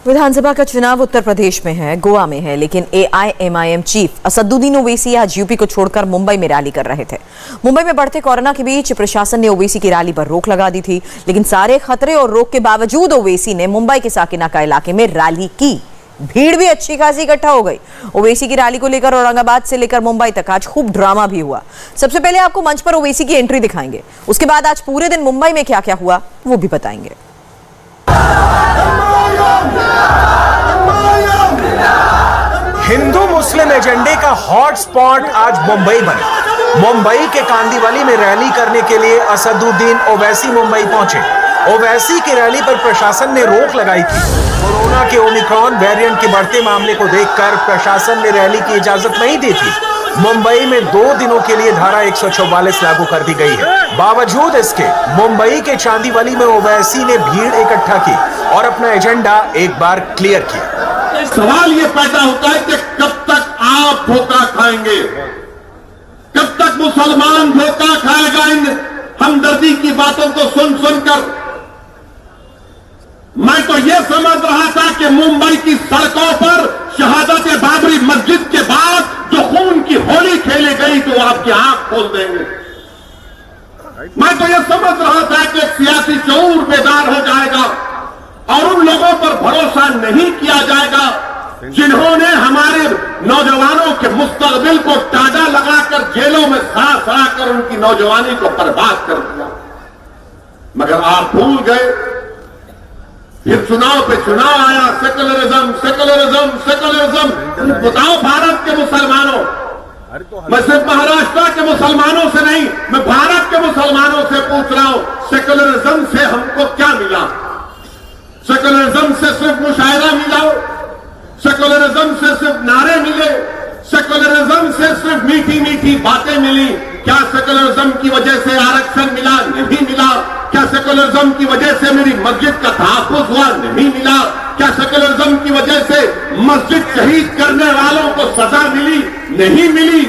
विधानसभा का चुनाव उत्तर प्रदेश में है, गोवा में है, लेकिन एआईएमआईएम चीफ असदुद्दीन ओवैसी आज यूपी को छोड़कर मुंबई में रैली कर रहे थे। मुंबई में बढ़ते कोरोना के बीच प्रशासन ने ओवैसी की रैली पर रोक लगा दी थी, लेकिन सारे खतरे और रोक के बावजूद ओवैसी ने मुंबई के साकिनाका इलाके में रैली की। भीड़ भी अच्छी खासी इकट्ठा हो गई। ओवैसी की रैली को लेकर औरंगाबाद से लेकर मुंबई तक आज खूब ड्रामा भी हुआ। सबसे पहले आपको मंच पर ओवैसी की एंट्री दिखाएंगे, उसके बाद आज पूरे दिन मुंबई में क्या क्या हुआ वो भी बताएंगे। हिंदू मुस्लिम एजेंडे का हॉटस्पॉट आज मुंबई बना। मुंबई के कांदीवली में रैली करने के लिए असदुद्दीन ओवैसी मुंबई पहुंचे। ओवैसी की रैली पर प्रशासन ने रोक लगाई थी। कोरोना के ओमिक्रॉन वेरिएंट के बढ़ते मामले को देखकर प्रशासन ने रैली की इजाजत नहीं दी थी। मुंबई में 2 दिनों के लिए धारा 144 लागू कर दी गई है। बावजूद इसके मुंबई के चांदीवली में ओवैसी ने भीड़ इकट्ठा की और अपना एजेंडा एक बार क्लियर किया। सवाल ये पैदा होता है कि कब तक आप धोखा खाएंगे, कब तक मुसलमान धोखा खाएगा इन हमदर्दी की बातों को सुन सुनकर। मैं तो ये समझ रहा था कि मुंबई की सड़कों पर शहादत बाबरी मस्जिद के बाद जो खून की होली खेली गई तो आपकी आंख खोल देंगे। मैं तो ये समझ रहा था कि एक सियासी शऊर बेदार हो जाएगा और उन लोगों पर भरोसा नहीं किया जाएगा जिन्होंने हमारे नौजवानों के मुस्तकबिल को टाडा लगाकर जेलों में सड़ा सड़ा कर उनकी नौजवानी को बर्बाद कर दिया। मगर आप भूल गए। फिर चुनाव पे चुनाव आया, सेकुलरिज्म सेकुलरिज्म सेकुलरिज्म। बताओ भारत के मुसलमानों, मैं सिर्फ महाराष्ट्र के मुसलमानों से नहीं, मैं भारत के मुसलमानों से पूछ रहा हूं, सेकुलरिज्म से हमको क्या मिला? सेकुलरिज्म से सिर्फ मुशायरा मिला, सेकुलरिज्म से सिर्फ नारे मिले, सेकुलरिज्म से सिर्फ मीठी मीठी बातें मिली। क्या सेकुलरिज्म की वजह से आरक्षण मिला? नहीं मिला। क्या सेकुलरिज्म की वजह से मेरी मस्जिद का तहफ्फुज़ हुआ? नहीं मिला। क्या सेकुलरिज्म की वजह से मस्जिद शहीद करने वालों को सजा मिली? नहीं मिली।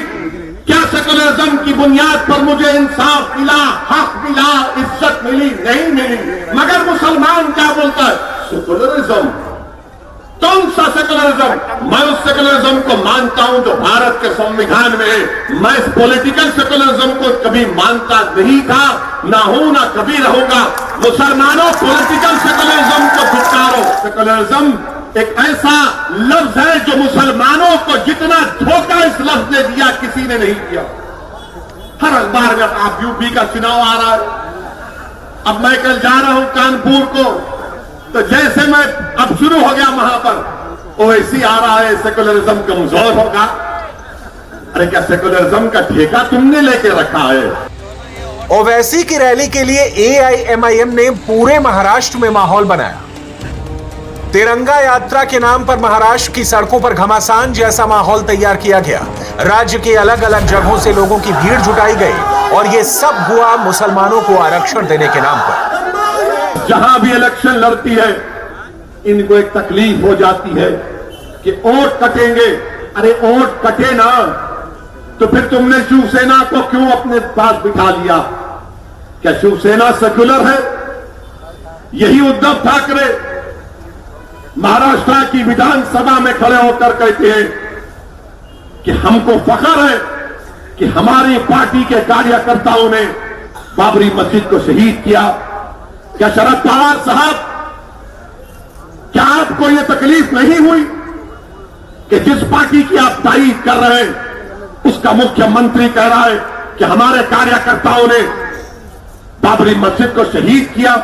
क्या सेकुलरिज्म की बुनियाद पर मुझे इंसाफ मिला, हक मिला, इज्जत मिली? नहीं मिली। मगर मुसलमान क्या बोलता है? सेकुलरिज्म। कौन सा सेकुलरिज्म? मैं उस सेकुलरिज्म को मानता हूं जो भारत के संविधान में है। मैं इस पॉलिटिकल सेकुलरिज्म को कभी मानता नहीं था, ना हूं, ना कभी रहूंगा। मुसलमानों, पॉलिटिकल सेकुलरिज्म को धिक्कारो। सेकुलरिज्म एक ऐसा लफ्ज है जो मुसलमानों को जितना धोखा इस लफ्ज ने दिया किसी ने नहीं दिया। हर अखबार में आप यूपी का चुनाव आ रहा है। अब मैं कल जा रहा हूं कानपुर को, तो जैसे मैं अब शुरू हो गया वहां पर ओवैसी आ रहा है, सेकुलरिज्म कमजोर होगा। अरे क्या सेकुलरिज्म का ठेका तुमने लेके रखा है? ओवैसी की रैली के लिए एआईएमआईएम ने पूरे महाराष्ट्र में माहौल बनाया। तिरंगा यात्रा के नाम पर महाराष्ट्र की सड़कों पर घमासान जैसा माहौल तैयार किया गया। राज्य के अलग अलग जगहों से लोगों की भीड़ जुटाई गई और यह सब हुआ मुसलमानों को आरक्षण देने के नाम पर। जहां भी इलेक्शन लड़ती है इनको एक तकलीफ हो जाती है कि वोट कटेंगे। अरे वोट कटे ना तो फिर तुमने शिवसेना को क्यों अपने पास बिठा लिया? क्या शिवसेना सेक्युलर है? यही उद्धव ठाकरे महाराष्ट्र की विधानसभा में खड़े होकर कहते हैं कि हमको फख्र है कि हमारी पार्टी के कार्यकर्ताओं ने बाबरी मस्जिद को शहीद किया। क्या शरद पवार साहब, क्या आपको यह तकलीफ नहीं हुई कि जिस पार्टी की आप तारीफ कर रहे हैं उसका मुख्यमंत्री कह रहा है कि हमारे कार्यकर्ताओं ने बाबरी मस्जिद को शहीद किया?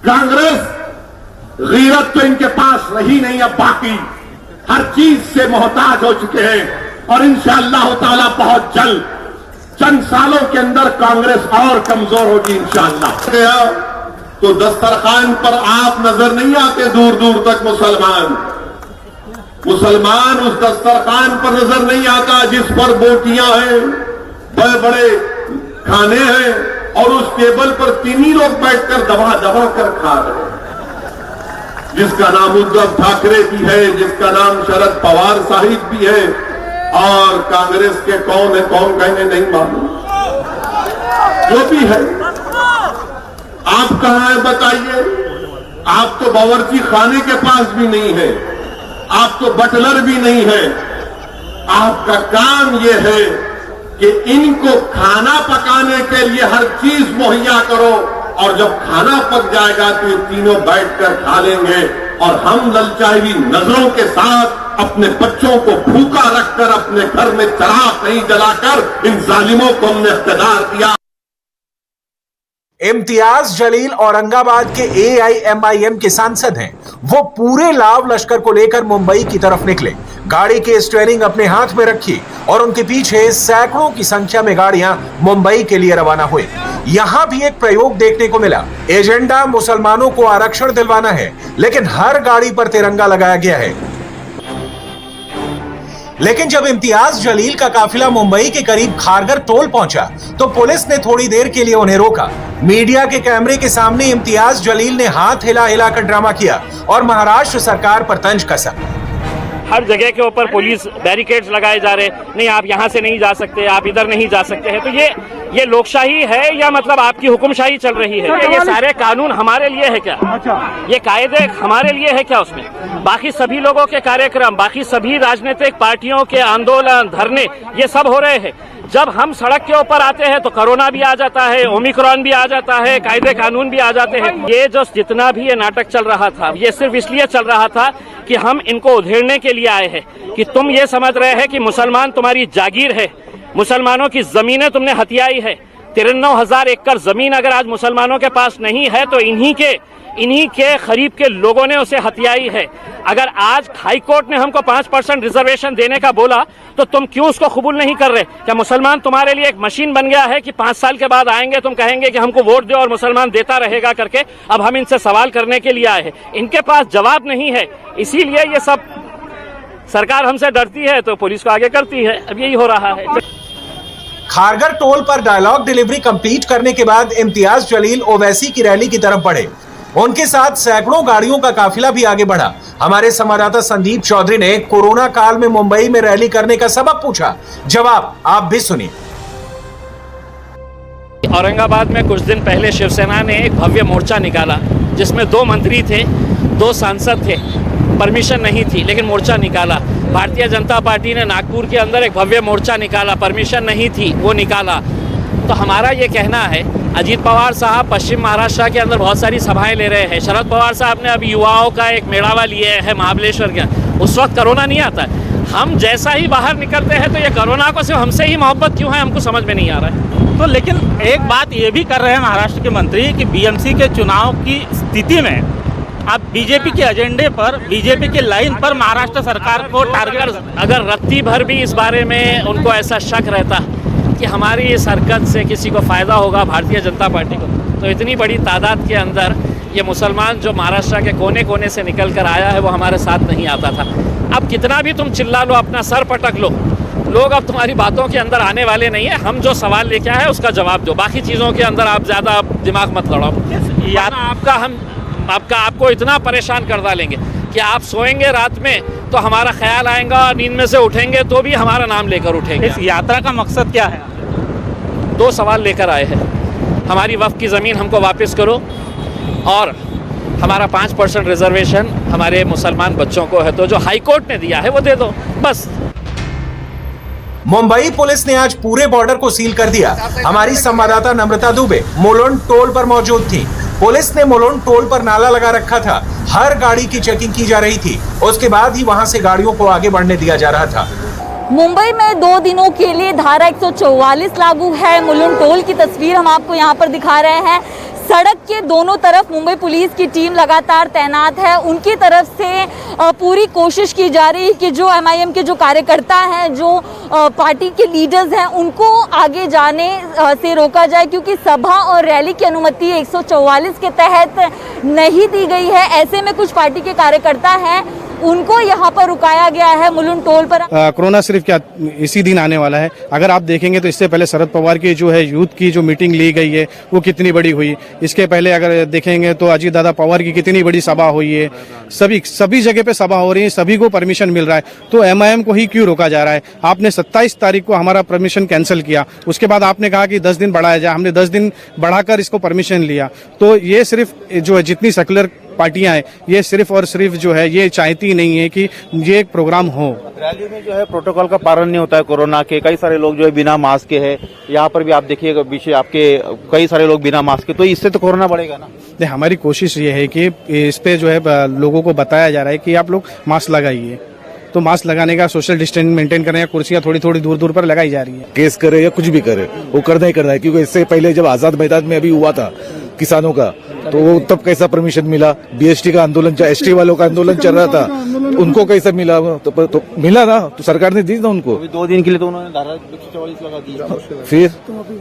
कांग्रेस गीरत तो इनके पास रही नहीं, अब बाकी हर चीज से मोहताज हो चुके हैं और इंशाअल्लाह ताला बहुत जल्द, चंद सालों के अंदर कांग्रेस और कमजोर होगी इंशाअल्लाह। तो दस्तरखान पर आप नजर नहीं आते दूर दूर तक। मुसलमान उस दस्तरखान पर नजर नहीं आता जिस पर बोटियां हैं, बड़े बड़े खाने हैं और उस टेबल पर 3 ही लोग बैठकर दबा दबा कर खा रहे हैं, जिसका नाम उद्धव ठाकरे भी है, जिसका नाम शरद पवार साहिब भी है और कांग्रेस के कौन है कौन कहने नहीं मालूम, जो भी है। आप कहां हैं बताइए? आप तो बावर्ची खाने के पास भी नहीं है, आप तो बटलर भी नहीं है। आपका काम यह है कि इनको खाना पकाने के लिए हर चीज मुहैया करो, और जब खाना पक जाएगा तो ये तीनों बैठकर खा लेंगे, और हम ललचाई नजरों के साथ अपने बच्चों को भूखा रखकर अपने घर में चिराग नहीं जलाकर इन जालिमों को हमने इख्तियार किया। इम्तियाज जलील औरंगाबाद के AIMIM के सांसद हैं। वो पूरे लाव लश्कर को लेकर मुंबई की तरफ निकले, गाड़ी की स्टीयरिंग अपने हाथ में रखी और उनके पीछे सैकड़ों की संख्या में गाड़ियां मुंबई के लिए रवाना हुई। यहां भी एक प्रयोग देखने को मिला। एजेंडा मुसलमानों को आरक्षण दिलवाना है, लेकिन हर गाड़ी पर तिरंगा लगाया गया है। लेकिन जब इम्तियाज जलील का काफिला मुंबई के करीब खारगर टोल पहुंचा तो पुलिस ने थोड़ी देर के लिए उन्हें रोका। मीडिया के कैमरे के सामने इम्तियाज जलील ने हाथ हिला हिलाकर ड्रामा किया और महाराष्ट्र सरकार पर तंज कसा। हर जगह के ऊपर पुलिस बैरिकेड्स लगाए जा रहे, नहीं आप यहाँ से नहीं जा सकते, आप इधर नहीं जा सकते हैं। तो ये लोकशाही है या मतलब आपकी हुकुमशाही चल रही है? ये सारे कानून हमारे लिए है क्या? ये कायदे हमारे लिए है क्या? उसमें बाकी सभी लोगों के कार्यक्रम, बाकी सभी राजनीतिक पार्टियों के आंदोलन, धरने, ये सब हो रहे हैं। जब हम सड़क के ऊपर आते हैं तो कोरोना भी आ जाता है, ओमिक्रॉन भी आ जाता है, कायदे कानून भी आ जाते हैं। ये जो जितना भी ये नाटक चल रहा था, ये सिर्फ इसलिए चल रहा था कि हम इनको उधेड़ने के लिए आए हैं कि तुम ये समझ रहे हैं कि मुसलमान तुम्हारी जागीर है, मुसलमानों की जमीनें तुमने हथियाई है। 93,000 एकड़ जमीन अगर आज मुसलमानों के पास नहीं है तो इन्हीं के खरीब के लोगों ने उसे हथियाई है। अगर आज हाई कोर्ट ने हमको 5% रिजर्वेशन देने का बोला तो तुम क्यों उसको कबूल नहीं कर रहे? क्या मुसलमान तुम्हारे लिए एक मशीन बन गया है कि 5 साल के बाद आएंगे, तुम कहेंगे कि हमको वोट दो और मुसलमान देता रहेगा करके? अब हम इनसे सवाल करने के लिए आए हैं, इनके पास जवाब नहीं है, इसीलिए ये सब सरकार हमसे डरती है तो पुलिस को आगे करती है। अब यही हो रहा है। खारगर टोल पर डायलॉग डिलीवरी कंप्लीट करने के बाद इम्तियाज जलील ओवैसी की रैली की तरफ बढ़े। उनके साथ सैकड़ों गाड़ियों का काफिला भी आगे बढ़ा। हमारे संवाददाता संदीप चौधरी ने कोरोना काल में मुंबई में रैली करने का सबब पूछा, जवाब आप भी सुनिए। औरंगाबाद में कुछ दिन पहले शिवसेना ने एक भव्य मोर्चा निकाला जिसमें 2 मंत्री थे, 2 सांसद थे, परमिशन नहीं थी लेकिन मोर्चा निकाला। भारतीय जनता पार्टी ने नागपुर के अंदर एक भव्य मोर्चा निकाला, परमिशन नहीं थी, वो निकाला। तो हमारा ये कहना है, अजीत पवार साहब पश्चिम महाराष्ट्र के अंदर बहुत सारी सभाएं ले रहे हैं, शरद पवार साहब ने अभी युवाओं का एक मेड़ावा लिए है महाबलेश्वर के, उस वक्त कोरोना नहीं आता है। हम जैसा ही बाहर निकलते हैं तो ये कोरोना को सिर्फ हमसे ही मोहब्बत क्यों है, हमको समझ में नहीं आ रहा है। तो लेकिन एक बात ये भी कर रहे हैं महाराष्ट्र के मंत्री कि BMC के चुनाव की स्थिति में आप बीजेपी के एजेंडे पर, बीजेपी की लाइन पर महाराष्ट्र सरकार को टारगेट, अगर रत्ती भर भी इस बारे में उनको ऐसा शक रहता कि हमारी इस हरकत से किसी को फ़ायदा होगा भारतीय जनता पार्टी को, तो इतनी बड़ी तादाद के अंदर ये मुसलमान जो महाराष्ट्र के कोने कोने से निकल कर आया है वो हमारे साथ नहीं आता था। अब कितना भी तुम चिल्ला लो, अपना सर पटक लो, लोग अब तुम्हारी बातों के अंदर आने वाले नहीं है। हम जो सवाल लेके आए उसका जवाब दो, बाकी चीज़ों के अंदर आप ज़्यादा दिमाग मत लड़ाओ। यार आपको इतना परेशान कर डालेंगे कि आप सोएंगे रात में तो हमारा ख्याल आएगा, नींद में से उठेंगे तो भी हमारा नाम लेकर उठेंगे। इस यात्रा का मकसद क्या है? 2 सवाल लेकर आए हैं। हमारी वक्फ की ज़मीन हमको वापस करो और हमारा 5% रिजर्वेशन हमारे मुसलमान बच्चों को है तो जो हाई कोर्ट ने दिया है वो दे दो, बस। मुंबई पुलिस ने आज पूरे बॉर्डर को सील कर दिया। हमारी संवाददाता नम्रता दुबे मुलुंड टोल पर मौजूद थी। पुलिस ने मुलुंड टोल पर नाला लगा रखा था, हर गाड़ी की चेकिंग की जा रही थी, उसके बाद ही वहां से गाड़ियों को आगे बढ़ने दिया जा रहा था। मुंबई में 2 दिनों के लिए धारा 144 लागू है। मुलुंड टोल की तस्वीर हम आपको यहाँ पर दिखा रहे हैं। सड़क के दोनों तरफ मुंबई पुलिस की टीम लगातार तैनात है। उनकी तरफ से पूरी कोशिश की जा रही है कि जो MIM के जो कार्यकर्ता हैं, जो पार्टी के लीडर्स हैं, उनको आगे जाने से रोका जाए, क्योंकि सभा और रैली की अनुमति 144 के तहत नहीं दी गई है। ऐसे में कुछ पार्टी के कार्यकर्ता हैं, उनको यहाँ पर रुकाया गया है मुलुंड टोल पर। कोरोना सिर्फ क्या इसी दिन आने वाला है। अगर आप देखेंगे तो इससे पहले शरद पवार की जो है यूथ की जो मीटिंग ली गई है वो कितनी बड़ी हुई। इसके पहले अगर देखेंगे तो अजीत दादा पवार की कितनी बड़ी सभा हुई है। सभी जगह पे सभा हो रही है, सभी को परमिशन मिल रहा है, तो MIM को ही क्यों रोका जा रहा है? आपने 27 तारीख को हमारा परमिशन कैंसिल किया, उसके बाद आपने कहा कि 10 दिन बढ़ाया जाए, हमने 10 दिन बढ़ाकर इसको परमिशन लिया। तो ये सिर्फ जो है जितनी सेक्युलर पार्टियां हैं, ये सिर्फ और सिर्फ जो है ये चाहती नहीं है कि ये एक प्रोग्राम हो। रैली में जो है प्रोटोकॉल का पालन नहीं होता है कोरोना के, कई सारे लोग जो है बिना मास्क के है, यहाँ पर भी आप देखिएगा पीछे आपके कई सारे लोग बिना मास्क के, तो इससे तो कोरोना बढ़ेगा ना। हमारी कोशिश ये है कि इस पे जो है लोगों को बताया जा रहा है कि आप लोग मास्क लगाइए, तो मास्क लगाने का, सोशल डिस्टेंस मेंटेन करने का, कुर्सियां थोड़ी थोड़ी दूर दूर पर लगाई जा रही है। केस करे या कुछ भी करे वो करना ही करना है, क्योंकि इससे पहले जब आजाद मैदान में अभी हुआ था किसानों का, तो वो तब कैसा परमिशन मिला, बीएसटी का आंदोलन, एसटी वालों का आंदोलन चल रहा था, उनको कैसा मिला, तो मिला ना, तो सरकार ने दी ना उनको। 2 दिन के लिए तो उन्होंने धारा 144 लगा दी, फिर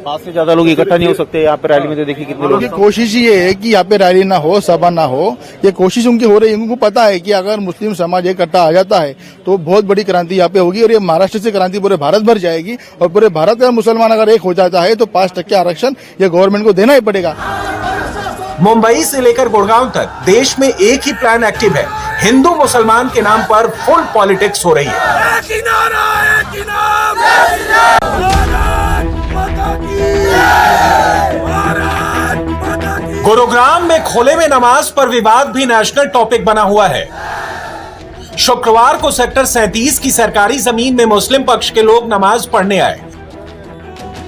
5 से ज्यादा लोग इकट्ठा नहीं हो सकते यहाँ पे रैली में, तो देखिए कितने लोग। कोशिश ये है कि यहाँ पे रैली ना हो, सभा ना हो, ये कोशिश उनकी हो रही है। उनको पता है कि अगर मुस्लिम समाज इकट्ठा आ जाता है तो बहुत बड़ी क्रांति यहाँ पे होगी, और ये महाराष्ट्र से क्रांति पूरे भारत भर जाएगी, और पूरे भारत का मुसलमान अगर एक हो जाता है तो 5% आरक्षण ये गवर्नमेंट को देना ही पड़ेगा। मुंबई से लेकर गुड़गांव तक देश में एक ही प्लान एक्टिव है, हिंदू मुसलमान के नाम पर फुल पॉलिटिक्स हो रही है। गुरुग्राम में खुले में नमाज पर विवाद भी नेशनल टॉपिक बना हुआ है। शुक्रवार को सेक्टर 37 की सरकारी जमीन में मुस्लिम पक्ष के लोग नमाज पढ़ने आए,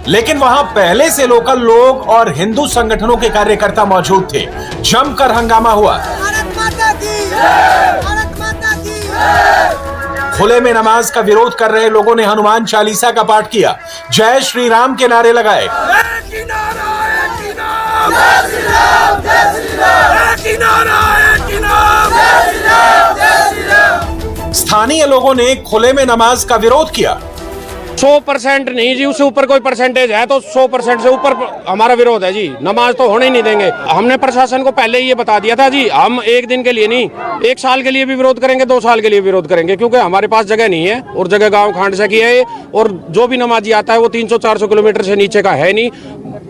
लेकिन वहां पहले से लोकल लोग और हिंदू संगठनों के कार्यकर्ता मौजूद थे। जमकर हंगामा हुआ। खुले में नमाज का विरोध कर रहे लोगों ने हनुमान चालीसा का पाठ किया, जय श्री राम के नारे लगाए। स्थानीय लोगों ने खुले में नमाज का विरोध किया। 100% नहीं जी, उससे ऊपर कोई परसेंटेज है तो 100% से ऊपर हमारा विरोध है जी। नमाज तो होने ही नहीं देंगे। हमने प्रशासन को पहले ही ये बता दिया था जी, हम 1 दिन के लिए नहीं, 1 साल के लिए भी विरोध करेंगे, 2 साल के लिए विरोध करेंगे, क्योंकि हमारे पास जगह नहीं है और जगह गांव खांड से की है, और जो भी नमाजी आता है वो 300-400 किलोमीटर से नीचे का है नहीं।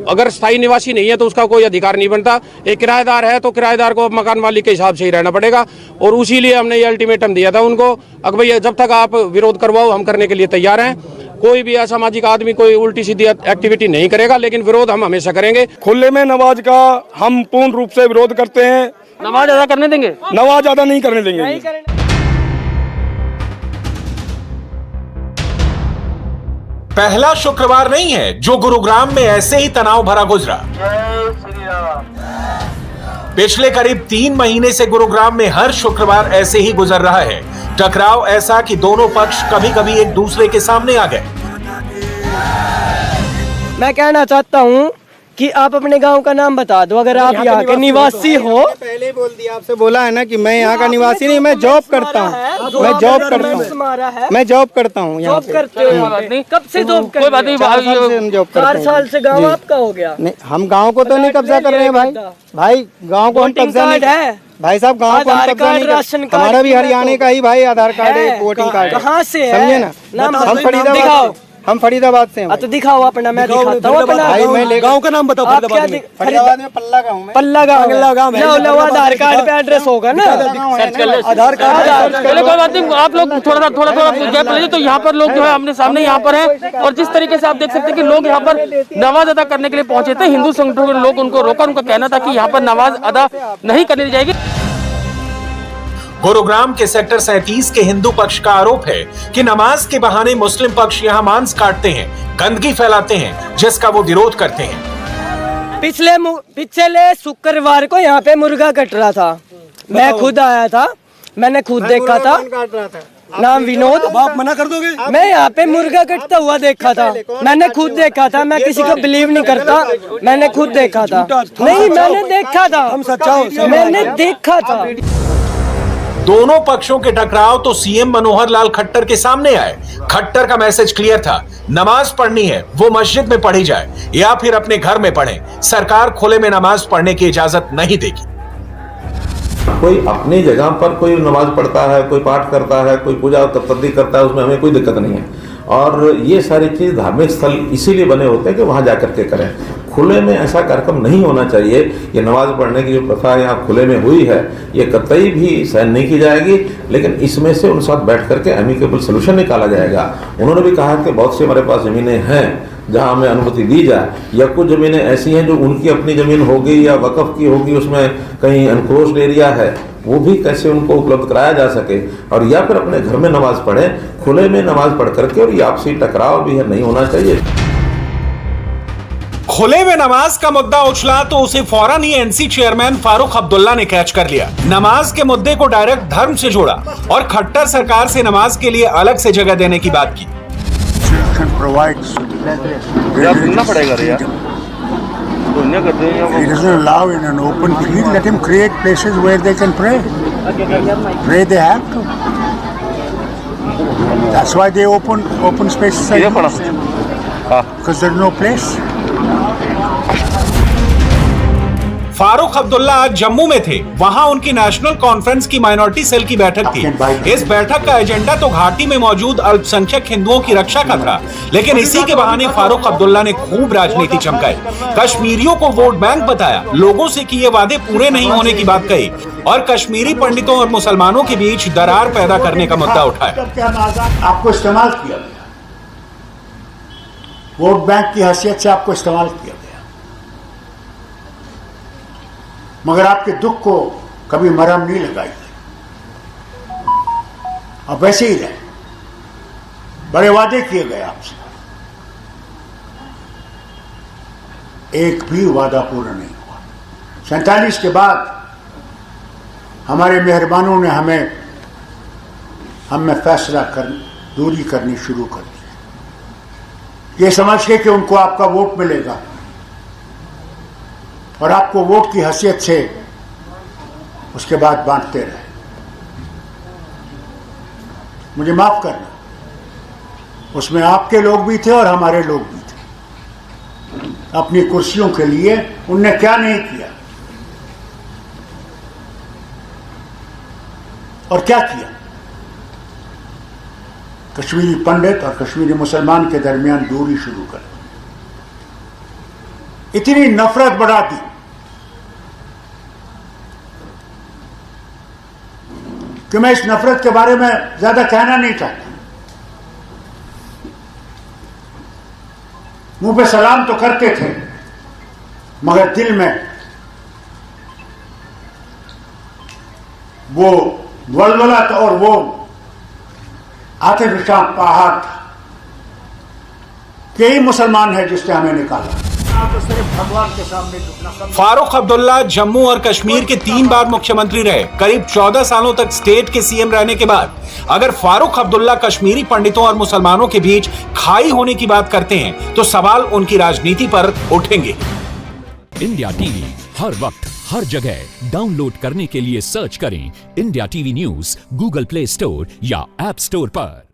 अगर स्थायी निवासी नहीं है तो उसका कोई अधिकार नहीं बनता। एक किराएदार है तो किराएदार को मकान मालिक के हिसाब से ही रहना पड़ेगा, और उसी लिए हमने ये अल्टीमेटम दिया था उनको, अगर भैया जब तक आप विरोध करवाओ हम करने के लिए तैयार हैं। कोई भी असामाजिक आदमी कोई उल्टी सीधी एक्टिविटी नहीं करेगा, लेकिन विरोध हम हमेशा करेंगे। खुले में नमाज का हम पूर्ण रूप से विरोध करते हैं। नमाज अदा करने देंगे? नमाज अदा नहीं करने देंगे। पहला शुक्रवार नहीं है जो गुरुग्राम में ऐसे ही तनाव भरा गुजरा। पिछले करीब 3 महीने से गुरुग्राम में हर शुक्रवार ऐसे ही गुजर रहा है। टकराव ऐसा कि दोनों पक्ष कभी कभी एक दूसरे के सामने आ गए। मैं कहना चाहता हूँ कि आप अपने गांव का नाम बता दो, अगर आप यहाँ के निवासी हो। पहले बोल दिया, आपसे बोला है ना कि मैं यहाँ का निवासी नहीं, मैं जॉब करता हूँ, मैं जॉब करता हूँ, मैं जॉब करता हूँ। जॉब करते हो? कब से जॉब कर रहे हो? 4 साल से गाँव आपका हो गया? नहीं, हम गाँव को तो नहीं कब्जा कर रहे हैं भाई। भाई गाँव को हम कब्जा नहीं है भाई साहब, गाँव को हम कब्जा नहीं कर। हमारा भी हरियाणा का ही भाई आधार कार्ड है, वोटिंग कार्ड। कहाँ से है? समझे ना, हम फरीदाबाद से हैं। तो दिखाओ अपना, मैं दिखाता हूँ अपना। भाई मैं गांव का नाम बताओ। फरीदाबाद में पल्ला गाँव में। पल्ला गाँव आधार कार्ड पे एड्रेस होगा ना, आधार कार्ड। चलो कोई बात नहीं, आप लोग थोड़ा गैप लीजिए। तो यहाँ पर लोग जो है अपने सामने यहाँ पर है, और जिस तरीके से आप देख सकते हैं कि लोग यहाँ पर नमाज अदा करने के लिए पहुंचे थे। हिंदू संगठनों के लोग उनको रोका, उनका कहना था कि यहाँ पर नमाज अदा नहीं करने दी जाएगी। गुरुग्राम के सेक्टर 37 के हिंदू पक्ष का आरोप है कि नमाज के बहाने मुस्लिम पक्ष यहां मांस काटते हैं, गंदगी फैलाते हैं, जिसका वो विरोध करते हैं। पिछले शुक्रवार को यहाँ पे मुर्गा कट रहा था, मैं खुद आया था, मैंने खुद देखा था। नाम विनोद। आप मना कर दोगे? मैं यहाँ पे मुर्गा कटता हुआ देखा था, मैंने खुद देखा था। मैं किसी को बिलीव नहीं करता, मैंने खुद देखा था। नहीं, मैंने देखा था, हम सच्चा हो, मैंने देखा था। दोनों पक्षों के टकराव तो सीएम मनोहर लाल खट्टर के सामने आए। खट्टर का मैसेज क्लियर था, नमाज पढ़नी है वो मस्जिद में पढ़ी जाए या फिर अपने घर में पढ़ें। सरकार खुले में नमाज पढ़ने की इजाजत नहीं देगी। कोई अपनी जगह पर कोई नमाज पढ़ता है, कोई पाठ करता है, कोई पूजा तत्पदी करता है, उसमें हमें कोई दिक्कत नहीं है। और ये सारी चीज धार्मिक स्थल इसीलिए बने होते हैं कि वहां जाकर के करें। खुले में ऐसा कार्यक्रम नहीं होना चाहिए। ये नमाज पढ़ने की जो प्रथा यहाँ खुले में हुई है, ये कतई भी सहन नहीं की जाएगी, लेकिन इसमें से उन साथ बैठ करके एमिकेबल सोल्यूशन निकाला जाएगा। उन्होंने भी कहा कि बहुत सी हमारे पास जमीनें हैं जहां हमें अनुमति दी जाए, या कुछ जमीनें ऐसी हैं जो उनकी अपनी जमीन होगी या वक्फ की होगी, उसमें कहीं अनक्रोच्ड एरिया है, वो भी कैसे उनको उपलब्ध कराया जा सके, और या फिर अपने घर में नमाज पढ़ें, खुले में नमाज पढ़ करके। और ये आपसी टकराव भी है, नहीं होना चाहिए। खुले में नमाज का मुद्दा उछला तो उसे फौरन ही एनसी चेयरमैन फारूक अब्दुल्ला ने कैच कर लिया। नमाज के मुद्दे को डायरेक्ट धर्म से जोड़ा और खट्टर सरकार से नमाज के लिए अलग से जगह देने की बात की। सुनना पड़ेगा रे यार। He doesn't allow in an open field. Let him create places where they can pray. Pray they have to. That's why they open spaces like this. Because there's no place. Farooq Abdullah आज जम्मू में थे। वहां उनकी नेशनल कॉन्फ्रेंस की minority cell की बैठक थी। इस बैठक का एजेंडा तो घाटी में मौजूद अल्पसंख्यक हिंदुओं की रक्षा का था, लेकिन इसी के बहाने फारूक अब्दुल्ला ने खूब राजनीति चमकाई। कश्मीरियों को वोट बैंक बताया, लोगों से किए वादे पूरे नहीं होने की बात कही और कश्मीरी पंडितों और मुसलमानों के बीच दरार पैदा करने का मुद्दा उठाया। आपको इस्तेमाल किया गया, वोट बैंक की हैसियत से आपको इस्तेमाल किया गया, मगर आपके दुख को कभी मरहम नहीं लगाई। अब वैसे ही रहे, बड़े वादे किए गए आपसे, एक भी वादा पूरा नहीं हुआ। 47 के बाद हमारे मेहरबानों ने हमें फैसला कर दूरी करनी शुरू कर दी, ये समझ के कि उनको आपका वोट मिलेगा और आपको वोट की हैसियत से उसके बाद बांटते रहे। मुझे माफ करना, उसमें आपके लोग भी थे और हमारे लोग भी थे। अपनी कुर्सियों के लिए उनने क्या नहीं किया और क्या किया। कश्मीरी पंडित और कश्मीरी मुसलमान के दरमियान दूरी शुरू कर, इतनी नफरत बढ़ा दी कि मैं इस नफरत के बारे में ज्यादा कहना नहीं चाहता। मुंह पे सलाम तो करते थे, मगर दिल में वो वलवला था और वो आतिफशां पहाड़ था कि यही मुसलमान है जिसने हमें निकाला। तो सिर्फ भगवान के सामने झुकना। फारूक अब्दुल्ला जम्मू और कश्मीर के 3 बार मुख्यमंत्री रहे। करीब 14 सालों तक स्टेट के सीएम रहने के बाद अगर फारूक अब्दुल्ला कश्मीरी पंडितों और मुसलमानों के बीच खाई होने की बात करते हैं तो सवाल उनकी राजनीति पर उठेंगे। इंडिया टीवी हर वक्त हर जगह डाउनलोड करने के लिए सर्च करें India TV news Google play store या ऐप स्टोर पर।